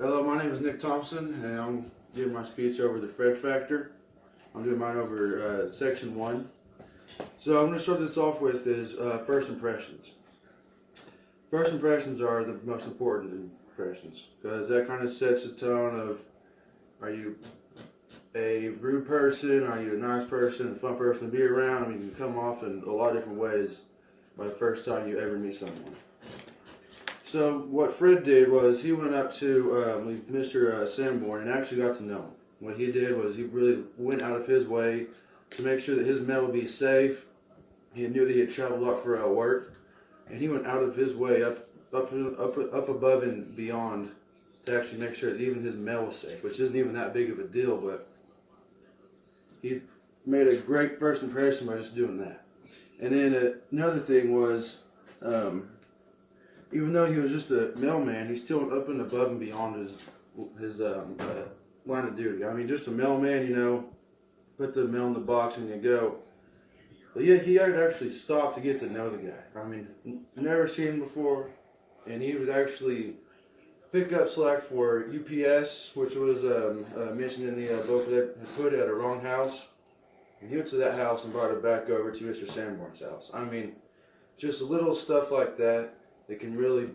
Hello, my name is Nick Thompson, and I'm giving my speech over the Fred Factor. I'm doing mine over section 1. So I'm going to start this off with is first impressions. First impressions are the most important impressions because that kind of sets the tone of, are you a rude person, are you a nice person, a fun person to be around? I mean, you can come off in a lot of different ways by the first time you ever meet someone. So what Fred did was he went up to Mr. Sanborn and actually got to know him. What he did was he really went out of his way to make sure that his mail would be safe. He knew that he had traveled a lot for work, and he went out of his way up above and beyond to actually make sure that even his mail was safe, which isn't even that big of a deal, but he made a great first impression by just doing that. And then another thing was, even though he was just a mailman, he's still up and above and beyond his line of duty. I mean, just a mailman, you know, put the mail in the box and you go. But yeah, he had actually stopped to get to know the guy. I mean, never seen him before, and he would actually pick up slack for UPS, which was mentioned in the book that had put at a wrong house. And he went to that house and brought it back over to Mr. Sanborn's house. I mean, just little stuff like that that can really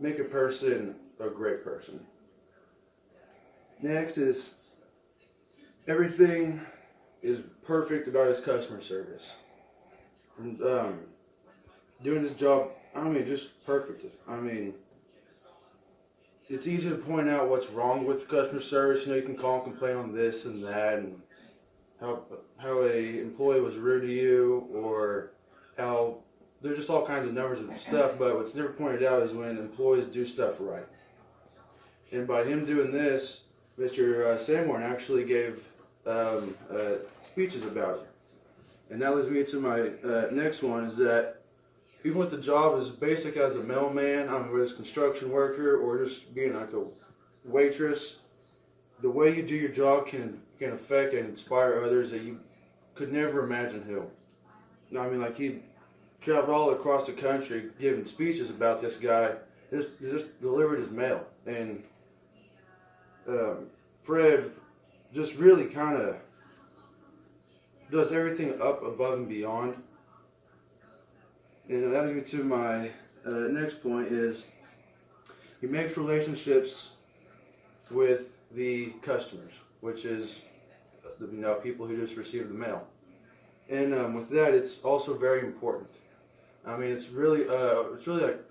make a person a great person. Next is everything is perfect about his customer service. From doing his job, I mean, just perfect. I mean, it's easy to point out what's wrong with customer service. You know, you can call and complain on this and that, and how a employee was rude to you, or how there's just all kinds of numbers of stuff. But what's never pointed out is when employees do stuff right. And by him doing this, Mr. Sanborn actually gave speeches about it. And that leads me to my next one, is that even with the job as basic as a mailman, I mean, whether it's a construction worker or just being like a waitress, the way you do your job can affect and inspire others that you could never imagine who. You know, I mean, like he traveled all across the country giving speeches about this guy, just delivered his mail. And Fred just really kind of does everything up, above, and beyond. And that leads me to my next point is he makes relationships with the customers, which is people who just receive the mail. And with that, it's also very important. I mean, it's really overlooked.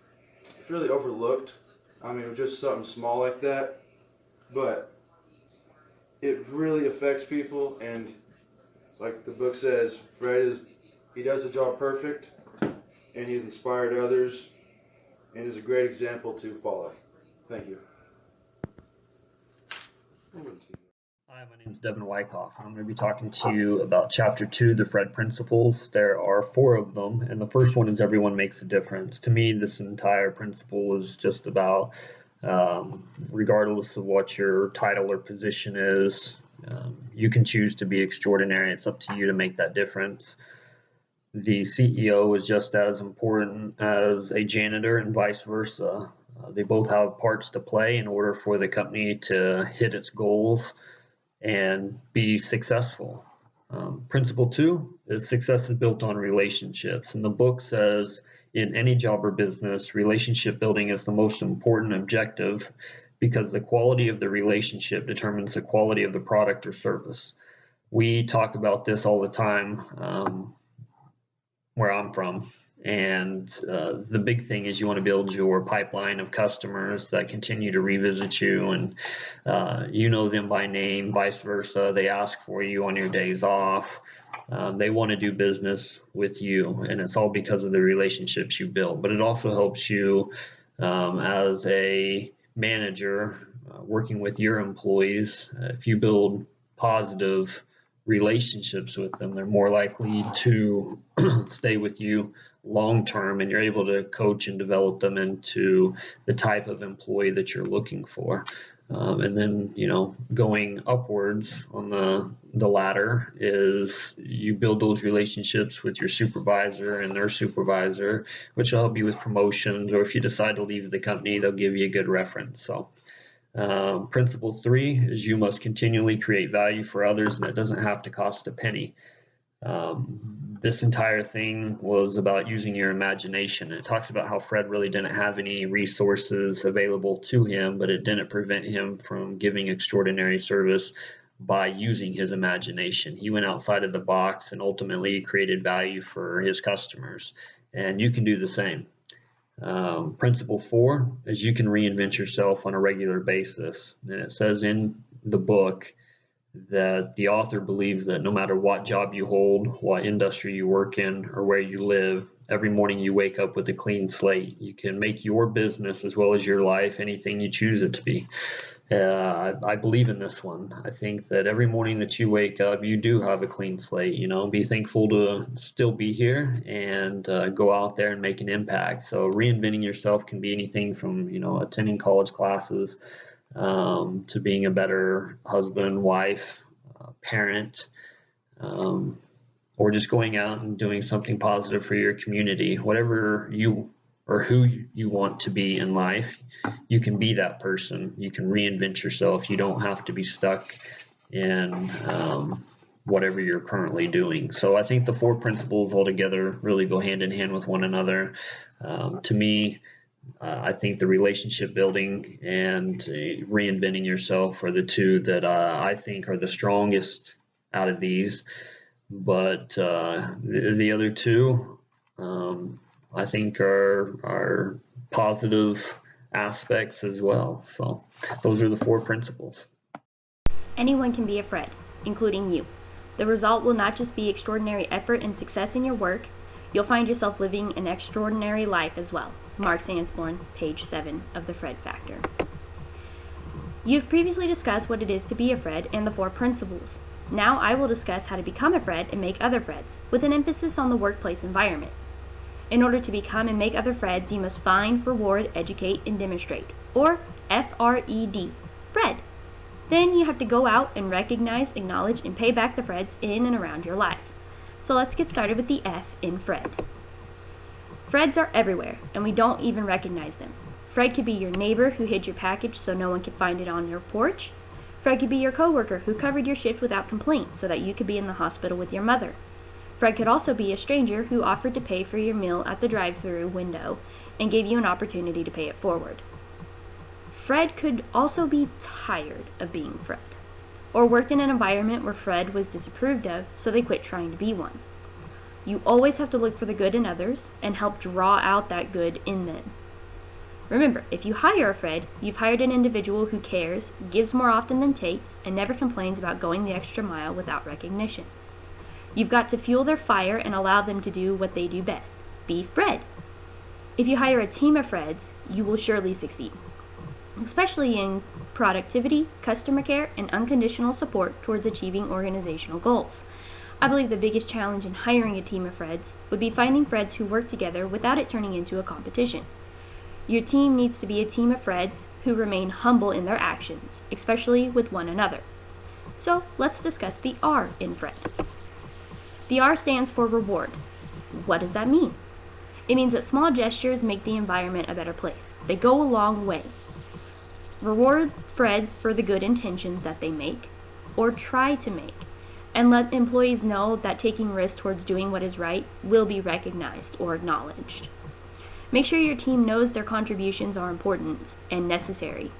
I mean, just something small like that, but it really affects people. And like the book says, he does the job perfect, and he's inspired others, and is a great example to follow. Thank you. Hi, my name is Devin Wyckoff, and I'm going to be talking to you about Chapter 2, the Fred Principles. There are 4 of them, and the first one is everyone makes a difference. To me, this entire principle is just about, regardless of what your title or position is, you can choose to be extraordinary. It's up to you to make that difference. The CEO is just as important as a janitor and vice versa. They both have parts to play in order for the company to hit its goals and be successful. Principle 2 is success is built on relationships. And the book says in any job or business, relationship building is the most important objective because the quality of the relationship determines the quality of the product or service. We talk about this all the time where I'm from. And the big thing is you want to build your pipeline of customers that continue to revisit you, and you know them by name, vice versa. They ask for you on your days off. They want to do business with you, and it's all because of the relationships you build. But it also helps you as a manager working with your employees. If you build positive relationships with them, they're more likely to stay with you long term, and you're able to coach and develop them into the type of employee that you're looking for. And then, going upwards on the ladder is you build those relationships with your supervisor and their supervisor, which will help you with promotions, or if you decide to leave the company, they'll give you a good reference. So principle 3 is you must continually create value for others, and it doesn't have to cost a penny. This entire thing was about using your imagination. It talks about how Fred really didn't have any resources available to him, but it didn't prevent him from giving extraordinary service by using his imagination. He went outside of the box and ultimately created value for his customers. And you can do the same. Principle 4 is you can reinvent yourself on a regular basis. And it says in the book that the author believes that no matter what job you hold, what industry you work in, or where you live, every morning you wake up with a clean slate. You can make your business as well as your life anything you choose it to be. I believe in this one. I think that every morning that you wake up, you do have a clean slate. Be thankful to still be here and go out there and make an impact. So reinventing yourself can be anything from, attending college classes, to being a better husband, wife, parent, or just going out and doing something positive for your community. Whatever you or who you want to be in life, you can be that person. You can reinvent yourself. You don't have to be stuck in whatever you're currently doing. So I think the 4 principles altogether really go hand in hand with one another. To me, I think the relationship building and reinventing yourself are the 2 that I think are the strongest out of these. But the other 2, I think are positive aspects as well. So those are the 4 principles. Anyone can be a Fred, including you. The result will not just be extraordinary effort and success in your work, you'll find yourself living an extraordinary life as well. Mark Sandsborn, page 7 of The Fred Factor. You've previously discussed what it is to be a Fred and the 4 principles. Now I will discuss how to become a Fred and make other Freds, with an emphasis on the workplace environment. In order to become and make other Freds, you must find, reward, educate, and demonstrate, or F-R-E-D, Fred. Then you have to go out and recognize, acknowledge, and pay back the Freds in and around your life. So let's get started with the F in Fred. Freds are everywhere, and we don't even recognize them. Fred could be your neighbor who hid your package so no one could find it on your porch. Fred could be your coworker who covered your shift without complaint so that you could be in the hospital with your mother. Fred could also be a stranger who offered to pay for your meal at the drive-thru window and gave you an opportunity to pay it forward. Fred could also be tired of being Fred, or worked in an environment where Fred was disapproved of, so they quit trying to be one. You always have to look for the good in others and help draw out that good in them. Remember, if you hire a Fred, you've hired an individual who cares, gives more often than takes, and never complains about going the extra mile without recognition. You've got to fuel their fire and allow them to do what they do best. Be Fred. If you hire a team of Freds, you will surely succeed, especially in productivity, customer care, and unconditional support towards achieving organizational goals. I believe the biggest challenge in hiring a team of Freds would be finding Freds who work together without it turning into a competition. Your team needs to be a team of Freds who remain humble in their actions, especially with one another. So let's discuss the R in Fred. The R stands for reward. What does that mean? It means that small gestures make the environment a better place. They go a long way. Reward Freds for the good intentions that they make, or try to make, and let employees know that taking risks towards doing what is right will be recognized or acknowledged. Make sure your team knows their contributions are important and necessary.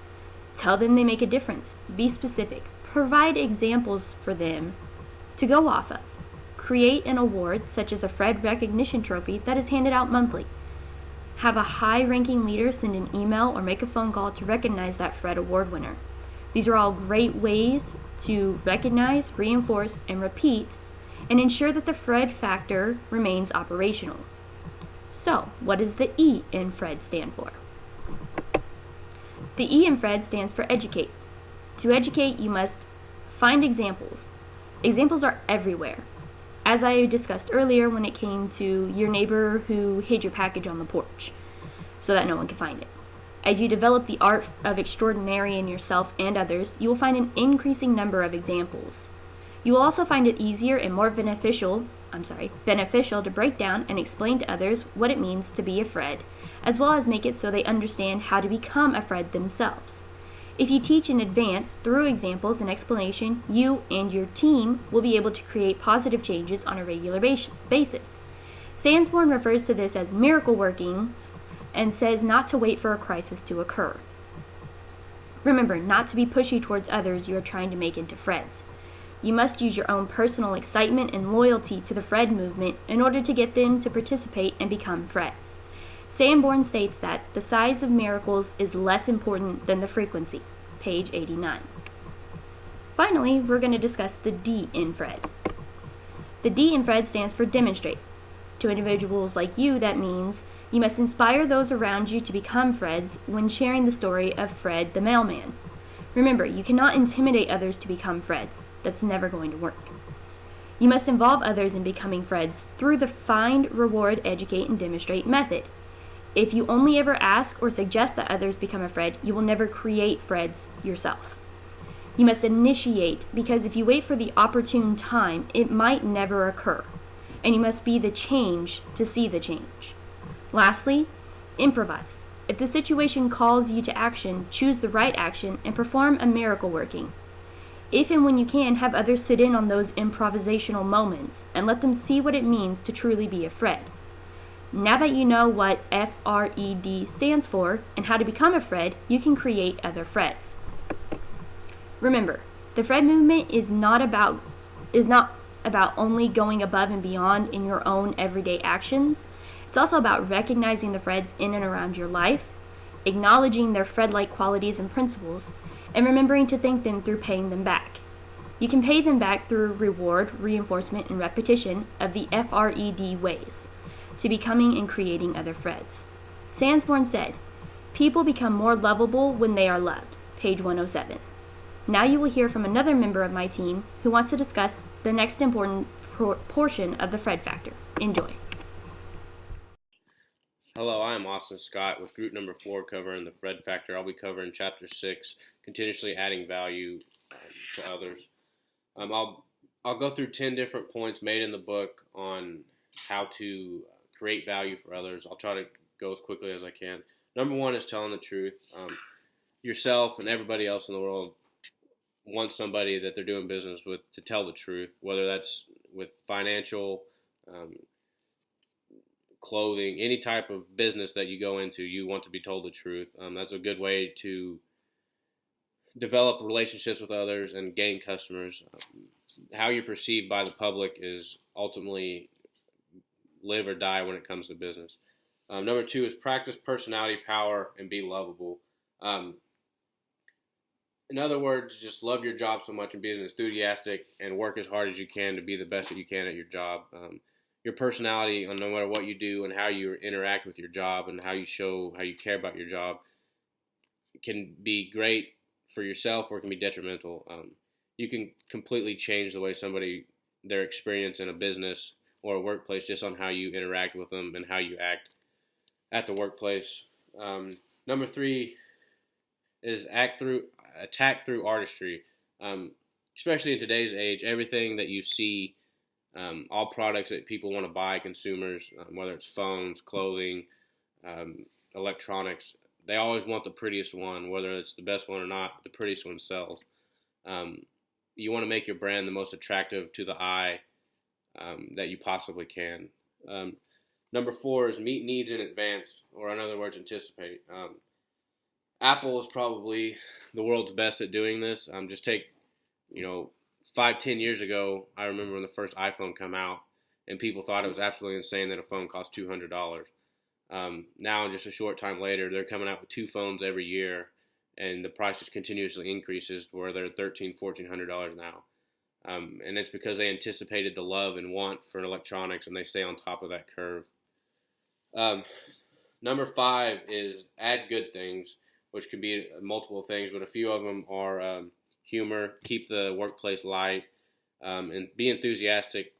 Tell them they make a difference. Be specific. Provide examples for them to go off of. Create an award, such as a Fred Recognition Trophy, that is handed out monthly. Have a high-ranking leader send an email or make a phone call to recognize that Fred Award winner. These are all great ways to recognize, reinforce, and repeat, and ensure that the Fred factor remains operational. So, what does the E in Fred stand for? The E in Fred stands for educate. To educate, you must find examples. Examples are everywhere. As I discussed earlier when it came to your neighbor who hid your package on the porch so that no one could find it. As you develop the art of extraordinary in yourself and others, you will find an increasing number of examples. You will also find it easier and more beneficial to break down and explain to others what it means to be a Fred, as well as make it so they understand how to become a Fred themselves. If you teach in advance through examples and explanation, you and your team will be able to create positive changes on a regular basis. Sanborn refers to this as miracle workings and says not to wait for a crisis to occur. Remember not to be pushy towards others you are trying to make into Freds. You must use your own personal excitement and loyalty to the Fred movement in order to get them to participate and become Freds. Sanborn states that the size of miracles is less important than the frequency, page 89. Finally, we're going to discuss the D in Fred. The D in Fred stands for demonstrate. To individuals like you, that means you must inspire those around you to become Freds when sharing the story of Fred the mailman. Remember, you cannot intimidate others to become Freds. That's never going to work. You must involve others in becoming Freds through the find, reward, educate, and demonstrate method. If you only ever ask or suggest that others become a Fred, you will never create Freds yourself. You must initiate, because if you wait for the opportune time, it might never occur, and you must be the change to see the change. Lastly, improvise. If the situation calls you to action, choose the right action and perform a miracle working. If and when you can, have others sit in on those improvisational moments and let them see what it means to truly be a Fred. Now that you know what FRED stands for and how to become a Fred, you can create other Freds. Remember, the Fred movement is not about only going above and beyond in your own everyday actions. It's also about recognizing the Freds in and around your life, acknowledging their Fred-like qualities and principles, and remembering to thank them through paying them back. You can pay them back through reward, reinforcement, and repetition of the FRED ways to becoming and creating other Freds. Sanborn said, "People become more lovable when they are loved," page 107. Now you will hear from another member of my team who wants to discuss the next important portion of the Fred factor. Enjoy. Hello, I am Austin Scott with group number 4 covering the Fred factor. I'll be covering chapter 6, continuously adding value to others. I'll go through 10 different points made in the book on how to create value for others. I'll try to go as quickly as I can. Number 1 is telling the truth. Yourself and everybody else in the world wants somebody that they're doing business with to tell the truth, whether that's with financial, clothing, any type of business that you go into, you want to be told the truth. That's a good way to develop relationships with others and gain customers. How you're perceived by the public is ultimately live or die when it comes to business. Number 2 is practice personality power and be lovable. In other words, just love your job so much and be as enthusiastic and work as hard as you can to be the best that you can at your job. Your personality, no matter what you do and how you interact with your job and how you show how you care about your job, can be great for yourself or it can be detrimental. You can completely change the way their experience in a business or a workplace just on how you interact with them and how you act at the workplace. Number 3 is attack through artistry. Especially in today's age, everything that you see, all products that people want to buy, consumers, whether it's phones, clothing, electronics, they always want the prettiest one, whether it's the best one or not, but the prettiest one sells. You want to make your brand the most attractive to the eye that you possibly can. Number 4 is meet needs in advance, or in other words, anticipate. Apple is probably the world's best at doing this. Just take, 5-10 years ago, I remember when the first iPhone came out, and people thought it was absolutely insane that a phone cost $200. Now, just a short time later, they're coming out with 2 phones every year, and the price just continuously increases where they're $1,300, $1,400 now. And it's because they anticipated the love and want for electronics, and they stay on top of that curve. Number 5 is add good things, which could be multiple things, but a few of them are humor, keep the workplace light, and be enthusiastic.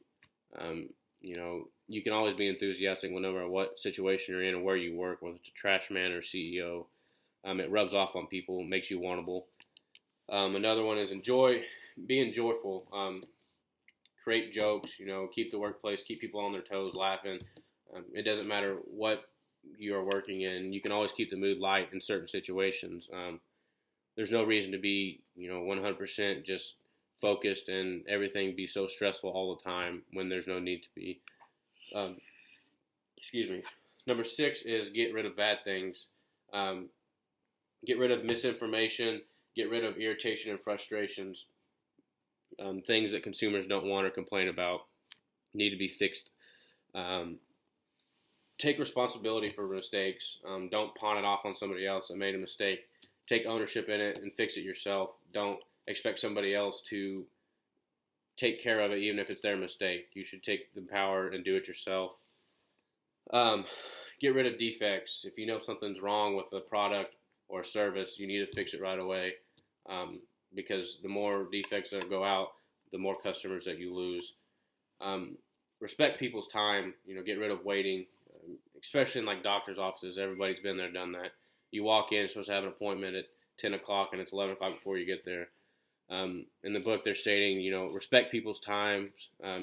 You can always be enthusiastic no matter what situation you're in or where you work, whether it's a trash man or CEO. It rubs off on people, makes you wantable. Another one is being joyful. Create jokes, keep the workplace, keep people on their toes laughing. It doesn't matter what you are working in. You can always keep the mood light in certain situations. There's no reason to be, 100% just focused and everything be so stressful all the time when there's no need to be. Um, excuse me. Number 6 is get rid of bad things. Get rid of misinformation. Get rid of irritation and frustrations. Things that consumers don't want or complain about need to be fixed. Take responsibility for mistakes. Don't pawn it off on somebody else that made a mistake. Take ownership in it and fix it yourself. Don't expect somebody else to take care of it, even if it's their mistake. You should take the power and do it yourself. Get rid of defects. If you know something's wrong with a product or a service, you need to fix it right away, because the more defects that go out, the more customers that you lose. Respect people's time. Get rid of waiting, especially in like doctor's offices. Everybody's been there, done that. You walk in, you're supposed to have an appointment at 10 o'clock, and it's 11 o'clock before you get there. In the book, they're stating, respect people's times.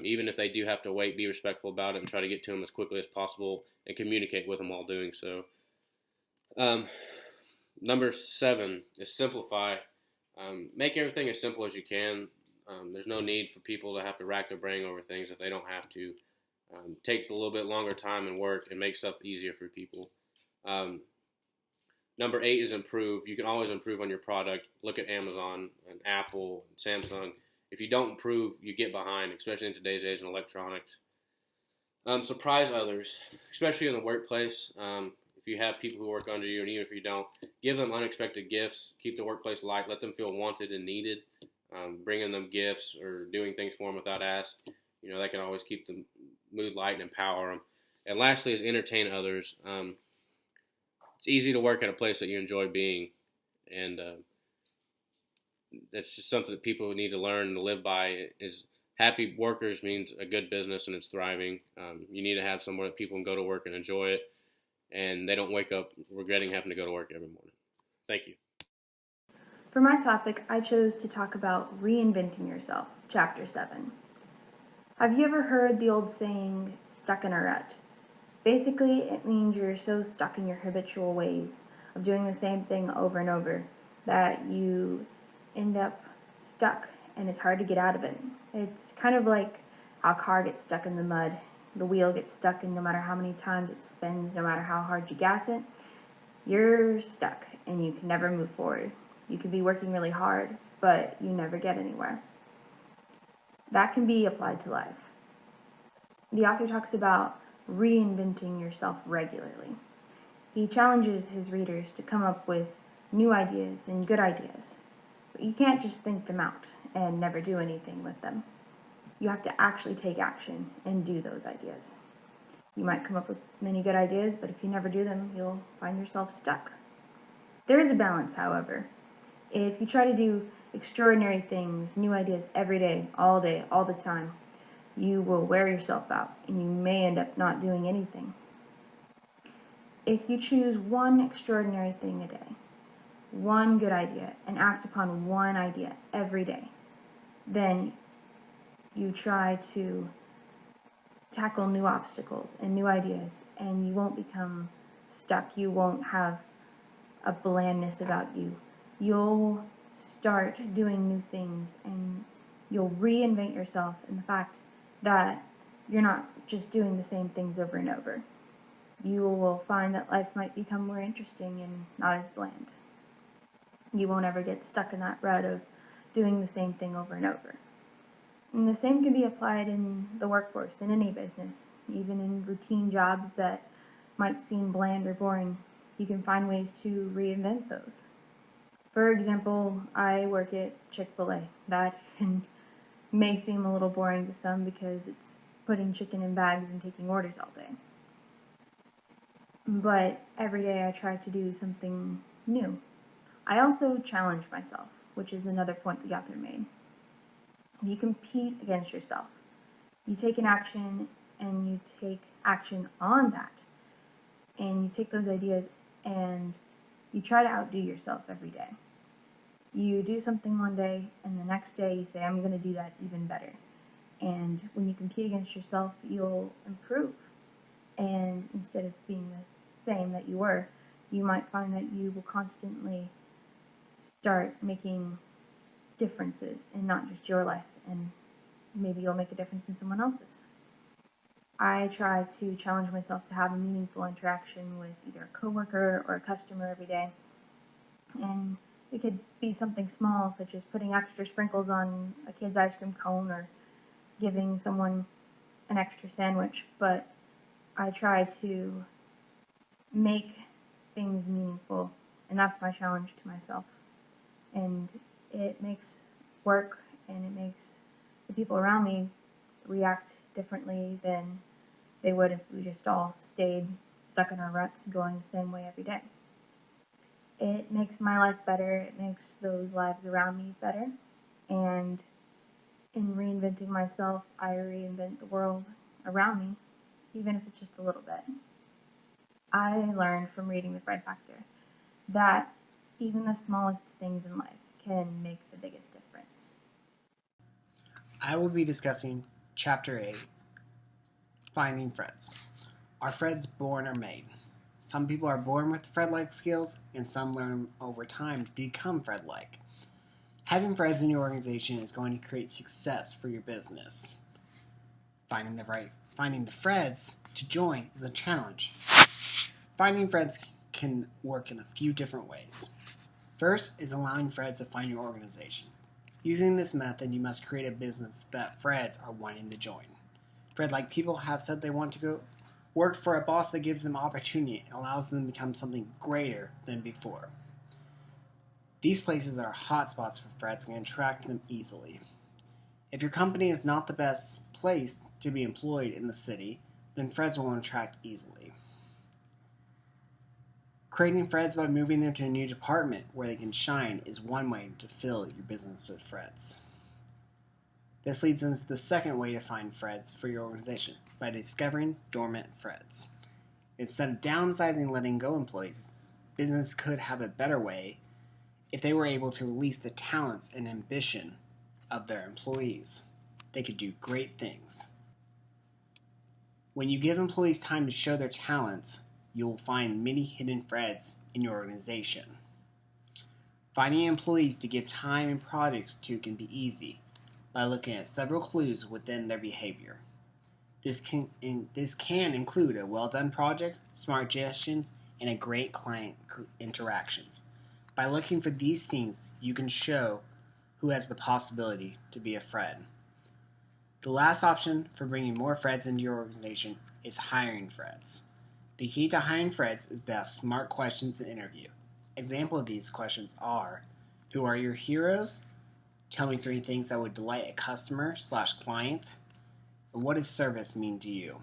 Even if they do have to wait, be respectful about it and try to get to them as quickly as possible and communicate with them while doing so. Number 7 is simplify. Make everything as simple as you can. There's no need for people to have to rack their brain over things if they don't have to. Take a little bit longer time and work and make stuff easier for people. Number 8 is improve. You can always improve on your product. Look at Amazon and Apple and Samsung. If you don't improve, you get behind, especially in today's age in electronics. Surprise others, especially in the workplace. If you have people who work under you, and even if you don't, give them unexpected gifts. Keep the workplace light. Let them feel wanted and needed. Bringing them gifts or doing things for them without ask, that can always keep the mood light and empower them. And lastly is entertain others. It's easy to work at a place that you enjoy being, and that's just something that people need to learn to live by. Is happy workers means a good business and it's thriving. You need to have somewhere that people can go to work and enjoy it, and they don't wake up regretting having to go to work every morning. Thank you. For my topic, I chose to talk about reinventing yourself, Chapter 7. Have you ever heard the old saying, stuck in a rut? Basically, it means you're so stuck in your habitual ways of doing the same thing over and over that you end up stuck and it's hard to get out of it. It's kind of like how a car gets stuck in the mud. The wheel gets stuck, and no matter how many times it spins, no matter how hard you gas it, you're stuck and you can never move forward. You can be working really hard, but you never get anywhere. That can be applied to life. The author talks about reinventing yourself regularly. He challenges his readers to come up with new ideas and good ideas. But you can't just think them out and never do anything with them. You have to actually take action and do those ideas. You might come up with many good ideas, but if you never do them, you'll find yourself stuck. There is a balance, however. If you try to do extraordinary things, new ideas every day, all the time, you will wear yourself out, and you may end up not doing anything. If you choose one extraordinary thing a day, one good idea, and act upon one idea every day, then you try to tackle new obstacles and new ideas, and you won't become stuck. You won't have a blandness about you. You'll start doing new things, and you'll reinvent yourself in the fact that you're not just doing the same things over and over. You will find that life might become more interesting and not as bland. You won't ever get stuck in that rut of doing the same thing over and over. And the same can be applied in the workforce, in any business, even in routine jobs that might seem bland or boring. You can find ways to reinvent those. For example, I work at Chick-fil-A. That may seem a little boring to some because it's putting chicken in bags and taking orders all day. But every day I try to do something new. I also challenge myself, which is another point the author made. You compete against yourself. You take an action and you take action on that. And you take those ideas and You try to outdo yourself every day. You do something one day, and the next day you say, I'm going to do that even better. And when you compete against yourself, you'll improve. And instead of being the same that you were, you might find that you will constantly start making differences in not just your life, and maybe you'll make a difference in someone else's. I try to challenge myself to have a meaningful interaction with either a coworker or a customer every day. And it could be something small, such as putting extra sprinkles on a kid's ice cream cone or giving someone an extra sandwich, but I try to make things meaningful, and that's my challenge to myself. And it makes work, and it makes the people around me react differently than they would if we just all stayed stuck in our ruts going the same way every day. It makes my life better, it makes those lives around me better, and in reinventing myself, I reinvent the world around me, even if it's just a little bit. I learned from reading The Fred Factor that even the smallest things in life can make the biggest difference. I will be discussing Chapter 8, Finding Freds. Are Freds born or made? Some people are born with Fred-like skills, and some learn over time to become Fred-like. Having Freds in your organization is going to create success for your business. Finding the Freds to join is a challenge. Finding Freds can work in a few different ways. First is allowing Freds to find your organization. Using this method, you must create a business that Freds are wanting to join. Fred-like people have said they want to go work for a boss that gives them opportunity and allows them to become something greater than before. These places are hotspots for Freds and can attract them easily. If your company is not the best place to be employed in the city, then Freds will attract easily. Creating Freds by moving them to a new department where they can shine is one way to fill your business with Freds. This leads us to the second way to find Freds for your organization, by discovering dormant Freds. Instead of downsizing and letting go employees, business could have a better way if they were able to release the talents and ambition of their employees. They could do great things. When you give employees time to show their talents, you will find many hidden Freds in your organization. Finding employees to give time and projects to can be easy by looking at several clues within their behavior. This can include a well-done project, smart suggestions, and a great client interactions. By looking for these things, you can show who has the possibility to be a Fred. The last option for bringing more Freds into your organization is hiring Freds. The key to hiring Freds is to ask smart questions in an interview. Examples of these questions are, who are your heroes? Tell me 3 things that would delight a customer/client. And what does service mean to you?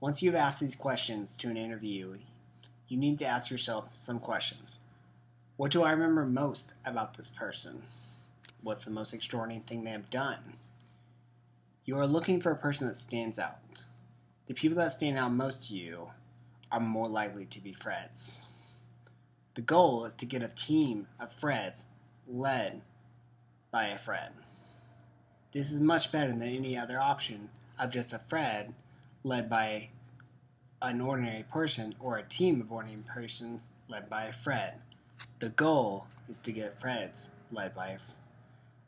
Once you've asked these questions to an interviewee, you need to ask yourself some questions. What do I remember most about this person? What's the most extraordinary thing they have done? You are looking for a person that stands out. The people that stand out most to you are more likely to be Freds. The goal is to get a team of Freds led by a Fred. This is much better than any other option of just a Fred led by an ordinary person or a team of ordinary persons led by a Fred. The goal is to get Freds led by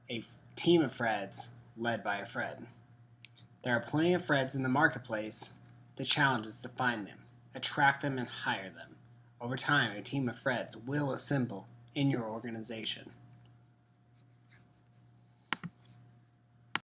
a team of Freds led by a Fred. There are plenty of Freds in the marketplace. The challenge is to find them, attract them, and hire them. Over time, a team of Freds will assemble in your organization.